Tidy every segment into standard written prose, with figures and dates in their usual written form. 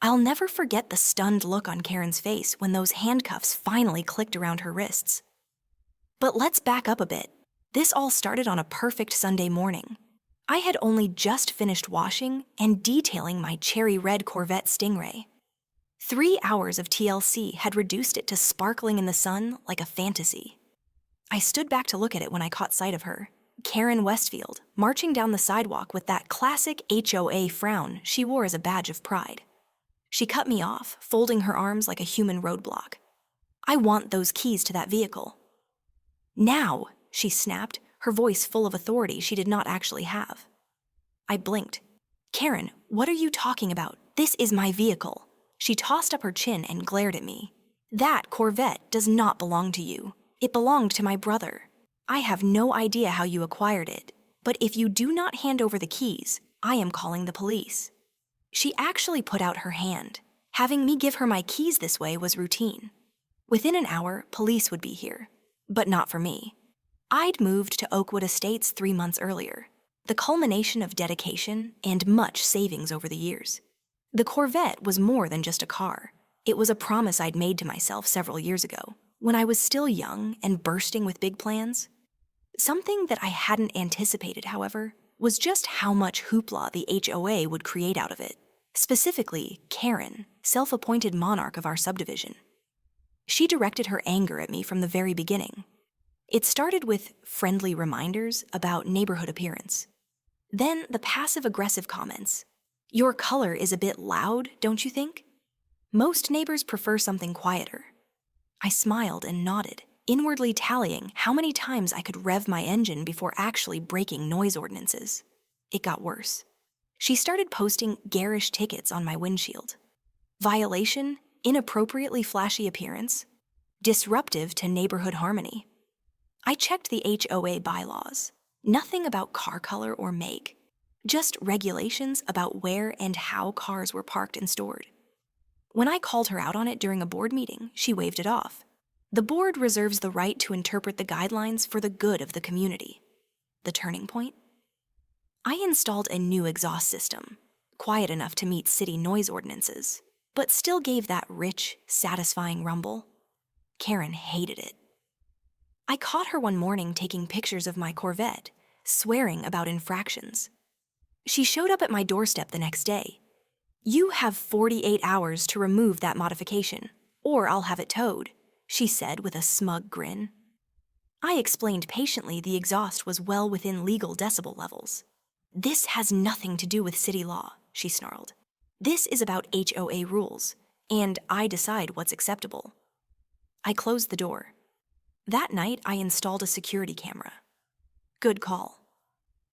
I'll never forget the stunned look on Karen's face when those handcuffs finally clicked around her wrists. But let's back up a bit. This all started on a perfect Sunday morning. I had only just finished washing and detailing my cherry red Corvette Stingray. 3 hours of TLC had reduced it to sparkling in the sun like a fantasy. I stood back to look at it when I caught sight of her, Karen Westfield, marching down the sidewalk with that classic HOA frown she wore as a badge of pride. She cut me off, folding her arms like a human roadblock. "I want those keys to that vehicle." "Now," she snapped, her voice full of authority she did not actually have. I blinked. "Karen, what are you talking about? This is my vehicle." She tossed up her chin and glared at me. "That Corvette does not belong to you. It belonged to my brother. I have no idea how you acquired it, but if you do not hand over the keys, I am calling the police." She actually put out her hand. Having me give her my keys this way was routine. Within an hour, police would be here. But not for me. I'd moved to Oakwood Estates 3 months earlier, the culmination of dedication and much savings over the years. The Corvette was more than just a car. It was a promise I'd made to myself several years ago, when I was still young and bursting with big plans. Something that I hadn't anticipated, however, was just how much hoopla the HOA would create out of it. Specifically, Karen, self-appointed monarch of our subdivision. She directed her anger at me from the very beginning. It started with friendly reminders about neighborhood appearance. Then the passive-aggressive comments. "Your color is a bit loud, don't you think?" Most neighbors prefer something quieter. I smiled and nodded, inwardly tallying how many times I could rev my engine before actually breaking noise ordinances. It got worse. She started posting garish tickets on my windshield. Violation, inappropriately flashy appearance, disruptive to neighborhood harmony. I checked the HOA bylaws. Nothing about car color or make. Just regulations about where and how cars were parked and stored. When I called her out on it during a board meeting, she waved it off. The board reserves the right to interpret the guidelines for the good of the community. The turning point? I installed a new exhaust system, quiet enough to meet city noise ordinances, but still gave that rich, satisfying rumble. Karen hated it. I caught her one morning taking pictures of my Corvette, swearing about infractions. She showed up at my doorstep the next day. "You have 48 hours to remove that modification, or I'll have it towed," she said with a smug grin. I explained patiently the exhaust was well within legal decibel levels. "This has nothing to do with city law," she snarled. "This is about HOA rules, and I decide what's acceptable." I closed the door. That night, I installed a security camera. Good call.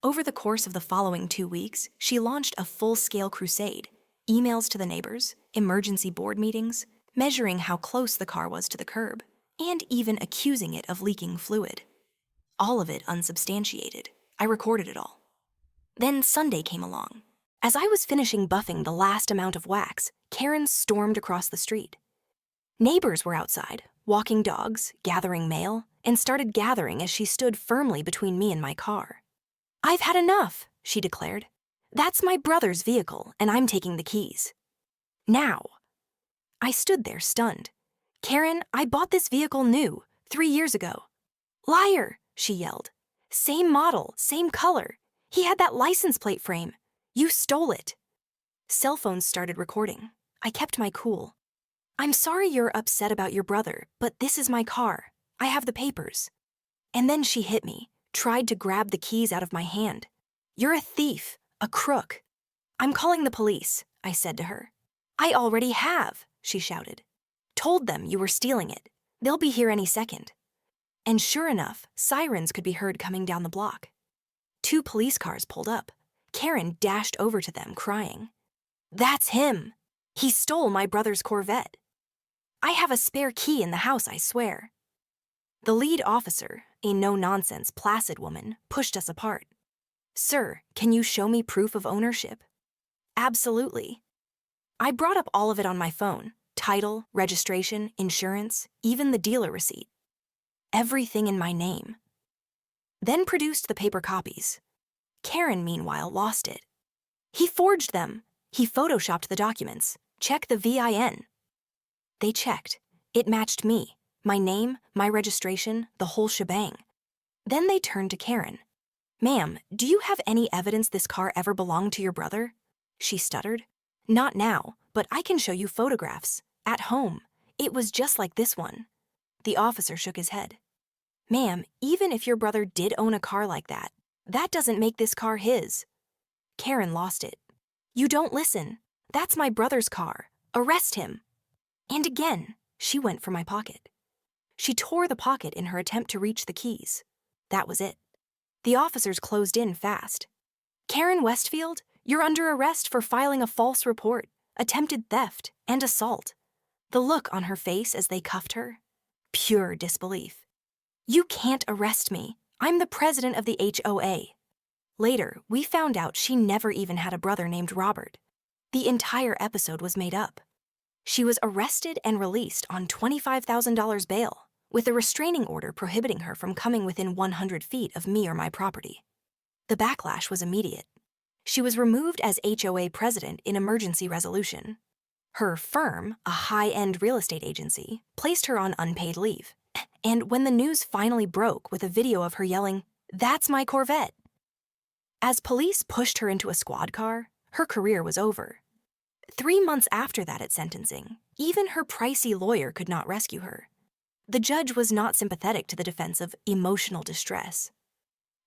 Over the course of the following 2 weeks, she launched a full-scale crusade, emails to the neighbors, emergency board meetings, measuring how close the car was to the curb, and even accusing it of leaking fluid. All of it unsubstantiated. I recorded it all. Then Sunday came along. As I was finishing buffing the last amount of wax, Karen stormed across the street. Neighbors were outside, walking dogs, gathering mail, and started gathering as she stood firmly between me and my car. "I've had enough," she declared. "That's my brother's vehicle, and I'm taking the keys. Now." I stood there stunned. "Karen, I bought this vehicle new, 3 years ago." "Liar," she yelled. "Same model, same color. He had that license plate frame. You stole it." Cell phones started recording. I kept my cool. "I'm sorry you're upset about your brother, but this is my car. I have the papers." And then she hit me, tried to grab the keys out of my hand. "You're a thief, a crook." "I'm calling the police," I said to her. "I already have," she shouted. "Told them you were stealing it. They'll be here any second." And sure enough, sirens could be heard coming down the block. 2 police cars pulled up. Karen dashed over to them, crying. "That's him. He stole my brother's Corvette. I have a spare key in the house, I swear." The lead officer, a no-nonsense, placid woman, pushed us apart. "Sir, can you show me proof of ownership?" "Absolutely." I brought up all of it on my phone: title, registration, insurance, even the dealer receipt. Everything in my name. Then produced the paper copies. Karen, meanwhile, lost it. "He forged them. He photoshopped the documents. Check the VIN. They checked. It matched me, my name, my registration, the whole shebang. Then they turned to Karen. "Ma'am, do you have any evidence this car ever belonged to your brother?" She stuttered. "Not now, but I can show you photographs. At home. It was just like this one." The officer shook his head. "Ma'am, even if your brother did own a car like that, that doesn't make this car his." Karen lost it. "You don't listen. That's my brother's car. Arrest him." And again, she went for my pocket. She tore the pocket in her attempt to reach the keys. That was it. The officers closed in fast. "Karen Westfield, you're under arrest for filing a false report, attempted theft, and assault." The look on her face as they cuffed her? Pure disbelief. "You can't arrest me. I'm the president of the HOA." Later, we found out she never even had a brother named Robert. The entire episode was made up. She was arrested and released on $25,000 bail, with a restraining order prohibiting her from coming within 100 feet of me or my property. The backlash was immediate. She was removed as HOA president in emergency resolution. Her firm, a high-end real estate agency, placed her on unpaid leave. And when the news finally broke with a video of her yelling, "That's my Corvette!" As police pushed her into a squad car, her career was over. 3 months after that at sentencing, even her pricey lawyer could not rescue her. The judge was not sympathetic to the defense of emotional distress.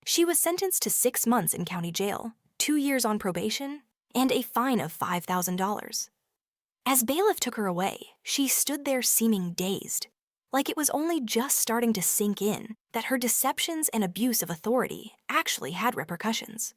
She was sentenced to 6 months in county jail, 2 years on probation, and a fine of $5,000. As bailiff took her away, she stood there seeming dazed, like it was only just starting to sink in that her deceptions and abuse of authority actually had repercussions.